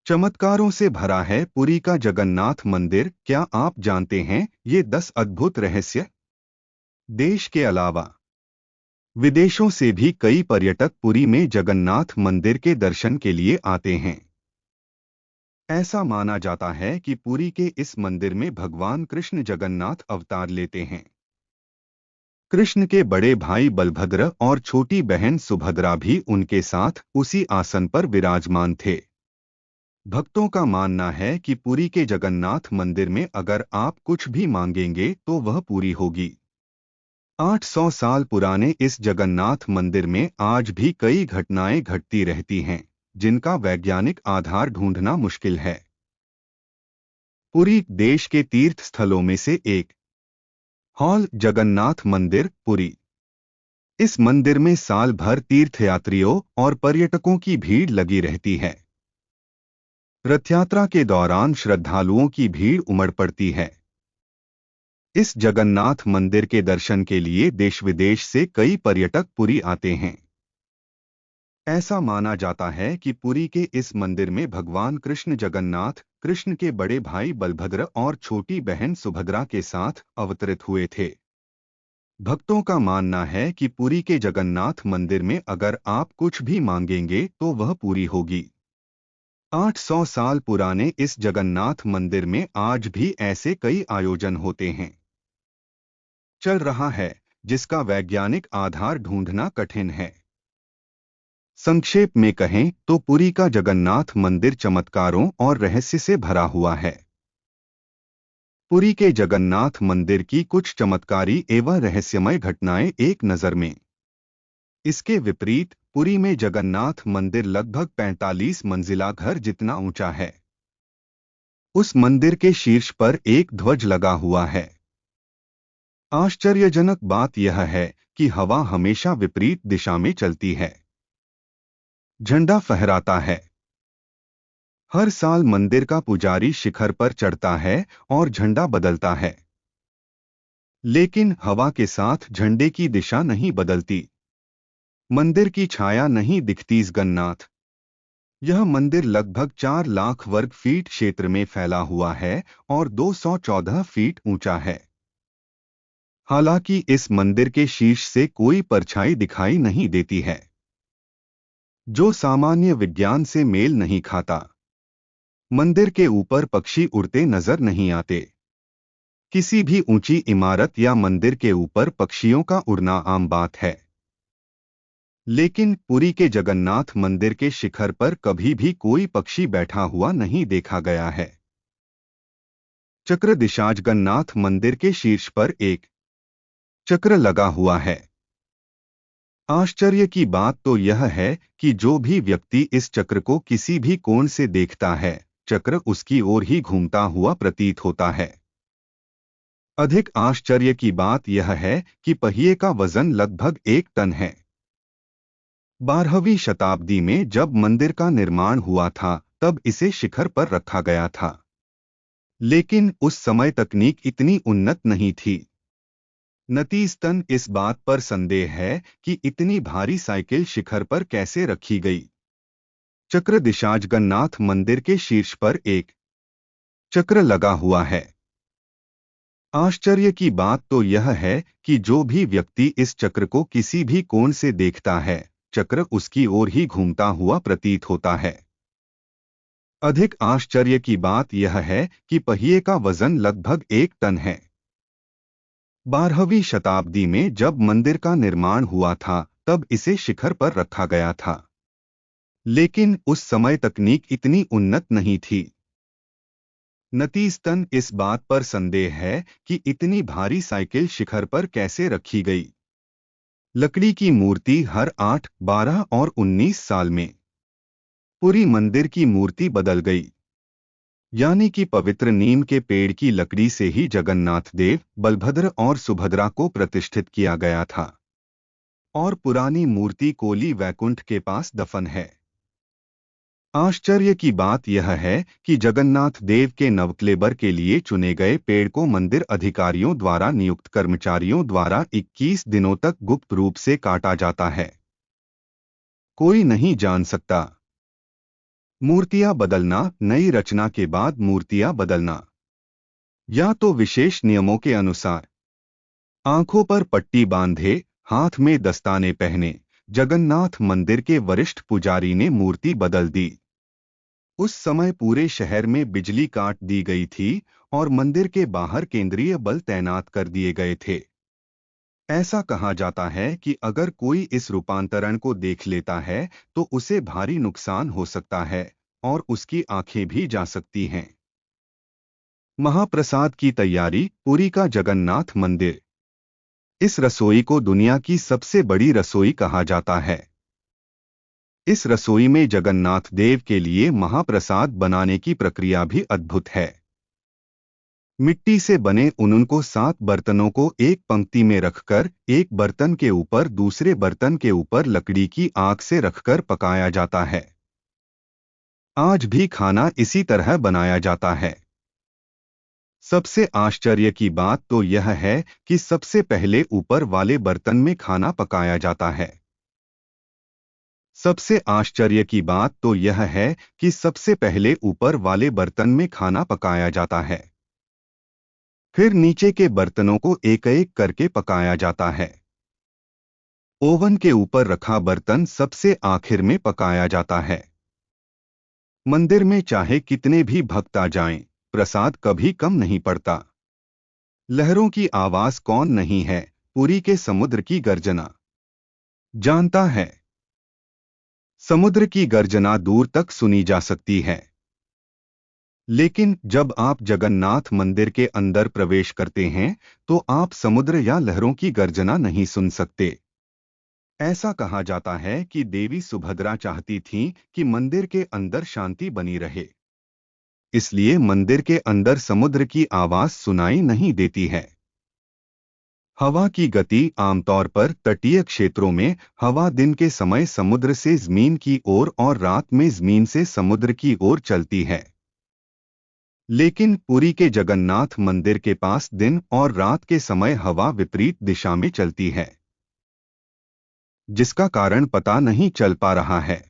चमत्कारों से भरा है पुरी का जगन्नाथ मंदिर। क्या आप जानते हैं ये 10 अद्भुत रहस्य? देश के अलावा विदेशों से भी कई पर्यटक पुरी में जगन्नाथ मंदिर के दर्शन के लिए आते हैं। ऐसा माना जाता है कि पुरी के इस मंदिर में भगवान कृष्ण जगन्नाथ अवतार लेते हैं। कृष्ण के बड़े भाई बलभद्र और छोटी बहन सुभद्रा भी उनके साथ उसी आसन पर विराजमान थे। भक्तों का मानना है कि पुरी के जगन्नाथ मंदिर में अगर आप कुछ भी मांगेंगे तो वह पूरी होगी। 800 साल पुराने इस जगन्नाथ मंदिर में आज भी कई घटनाएं घटती रहती हैं, जिनका वैज्ञानिक आधार ढूंढना मुश्किल है। पुरी देश के तीर्थ स्थलों में से एक हॉल जगन्नाथ मंदिर पुरी। इस मंदिर में साल भर तीर्थयात्रियों और पर्यटकों की भीड़ लगी रहती है। रथ यात्रा के दौरान श्रद्धालुओं की भीड़ उमड़ पड़ती है। इस जगन्नाथ मंदिर के दर्शन के लिए देश विदेश से कई पर्यटक पुरी आते हैं। ऐसा माना जाता है कि पुरी के इस मंदिर में भगवान कृष्ण जगन्नाथ कृष्ण के बड़े भाई बलभद्र और छोटी बहन सुभद्रा के साथ अवतरित हुए थे। भक्तों का मानना है कि पुरी के जगन्नाथ मंदिर में अगर आप कुछ भी मांगेंगे तो वह पूरी होगी। 800 साल पुराने इस जगन्नाथ मंदिर में आज भी ऐसे कई आयोजन होते हैं। चल रहा है, जिसका वैज्ञानिक आधार ढूंढना कठिन है। संक्षेप में कहें तो पुरी का जगन्नाथ मंदिर चमत्कारों और रहस्य से भरा हुआ है। पुरी के जगन्नाथ मंदिर की कुछ चमत्कारी एवं रहस्यमय घटनाएं एक नजर में। इसके विपरीत पुरी में जगन्नाथ मंदिर लगभग 45 मंजिला घर जितना ऊंचा है। उस मंदिर के शीर्ष पर एक ध्वज लगा हुआ है। आश्चर्यजनक बात यह है कि हवा हमेशा विपरीत दिशा में चलती है। झंडा फहराता है। हर साल मंदिर का पुजारी शिखर पर चढ़ता है और झंडा बदलता है। लेकिन हवा के साथ झंडे की दिशा नहीं बदलती। मंदिर की छाया नहीं दिखती। जगन्नाथ यह मंदिर लगभग 4 लाख वर्ग फीट क्षेत्र में फैला हुआ है और 214 फीट ऊंचा है। हालांकि इस मंदिर के शीर्ष से कोई परछाई दिखाई नहीं देती है, जो सामान्य विज्ञान से मेल नहीं खाता। मंदिर के ऊपर पक्षी उड़ते नजर नहीं आते। किसी भी ऊंची इमारत या मंदिर के ऊपर पक्षियों का उड़ना आम बात है, लेकिन पुरी के जगन्नाथ मंदिर के शिखर पर कभी भी कोई पक्षी बैठा हुआ नहीं देखा गया है। चक्र दिशा जगन्नाथ मंदिर के शीर्ष पर एक चक्र लगा हुआ है। आश्चर्य की बात तो यह है कि जो भी व्यक्ति इस चक्र को किसी भी कोण से देखता है, चक्र उसकी ओर ही घूमता हुआ प्रतीत होता है। अधिक आश्चर्य की बात यह है कि पहिए का वजन लगभग 1 टन है। 12वीं शताब्दी में जब मंदिर का निर्माण हुआ था, तब इसे शिखर पर रखा गया था। लेकिन उस समय तकनीक इतनी उन्नत नहीं थी। नतीजतन इस बात पर संदेह है कि इतनी भारी साइकिल शिखर पर कैसे रखी गई। चक्र दिशा जगन्नाथ मंदिर के शीर्ष पर एक चक्र लगा हुआ है। आश्चर्य की बात तो यह है कि जो भी व्यक्ति इस चक्र को किसी भी कोण से देखता है, चक्र उसकी ओर ही घूमता हुआ प्रतीत होता है। अधिक आश्चर्य की बात यह है कि पहिए का वजन लगभग 1 टन है। 12वीं शताब्दी में जब मंदिर का निर्माण हुआ था, तब इसे शिखर पर रखा गया था। लेकिन उस समय तकनीक इतनी उन्नत नहीं थी। नतीजतन इस बात पर संदेह है कि इतनी भारी साइकिल शिखर पर कैसे रखी गई। लकड़ी की मूर्ति हर 8, 12 और 19 साल में पुरी मंदिर की मूर्ति बदल गई। यानी कि पवित्र नीम के पेड़ की लकड़ी से ही जगन्नाथ देव, बलभद्र और सुभद्रा को प्रतिष्ठित किया गया था, और पुरानी मूर्ति कोली वैकुंठ के पास दफन है। आश्चर्य की बात यह है कि जगन्नाथ देव के नवक्लेबर के लिए चुने गए पेड़ को मंदिर अधिकारियों द्वारा नियुक्त कर्मचारियों द्वारा 21 दिनों तक गुप्त रूप से काटा जाता है। कोई नहीं जान सकता मूर्तियां बदलना, नई रचना के बाद मूर्तियां बदलना, या तो विशेष नियमों के अनुसार। आंखों पर पट्टी बांधे, हाथ में दस्ताने पहने जगन्नाथ मंदिर के वरिष्ठ पुजारी ने मूर्ति बदल दी। उस समय पूरे शहर में बिजली काट दी गई थी और मंदिर के बाहर केंद्रीय बल तैनात कर दिए गए थे। ऐसा कहा जाता है कि अगर कोई इस रूपांतरण को देख लेता है तो उसे भारी नुकसान हो सकता है और उसकी आंखें भी जा सकती हैं। महाप्रसाद की तैयारी, पुरी का जगन्नाथ मंदिर। इस रसोई को दुनिया की सबसे बड़ी रसोई कहा जाता है। इस रसोई में जगन्नाथ देव के लिए महाप्रसाद बनाने की प्रक्रिया भी अद्भुत है। मिट्टी से बने उनुन को 7 बर्तनों को एक पंक्ति में रखकर एक बर्तन के ऊपर दूसरे बर्तन के ऊपर लकड़ी की आग से रखकर पकाया जाता है। आज भी खाना इसी तरह बनाया जाता है। सबसे आश्चर्य की बात तो यह है कि सबसे पहले ऊपर वाले बर्तन में खाना पकाया जाता है। सबसे आश्चर्य की बात तो यह है कि सबसे पहले ऊपर वाले बर्तन में खाना पकाया जाता है, फिर नीचे के बर्तनों को एक एक करके पकाया जाता है। ओवन के ऊपर रखा बर्तन सबसे आखिर में पकाया जाता है। मंदिर में चाहे कितने भी भक्त आ जाएं, प्रसाद कभी कम नहीं पड़ता। लहरों की आवाज कौन नहीं है, पुरी के समुद्र की गर्जना जानता है। समुद्र की गर्जना दूर तक सुनी जा सकती है, लेकिन जब आप जगन्नाथ मंदिर के अंदर प्रवेश करते हैं तो आप समुद्र या लहरों की गर्जना नहीं सुन सकते। ऐसा कहा जाता है कि देवी सुभद्रा चाहती थीं कि मंदिर के अंदर शांति बनी रहे, इसलिए मंदिर के अंदर समुद्र की आवाज सुनाई नहीं देती है। हवा की गति, आमतौर पर तटीय क्षेत्रों में हवा दिन के समय समुद्र से जमीन की ओर और रात में जमीन से समुद्र की ओर चलती है। लेकिन पुरी के जगन्नाथ मंदिर के पास दिन और रात के समय हवा विपरीत दिशा में चलती है, जिसका कारण पता नहीं चल पा रहा है।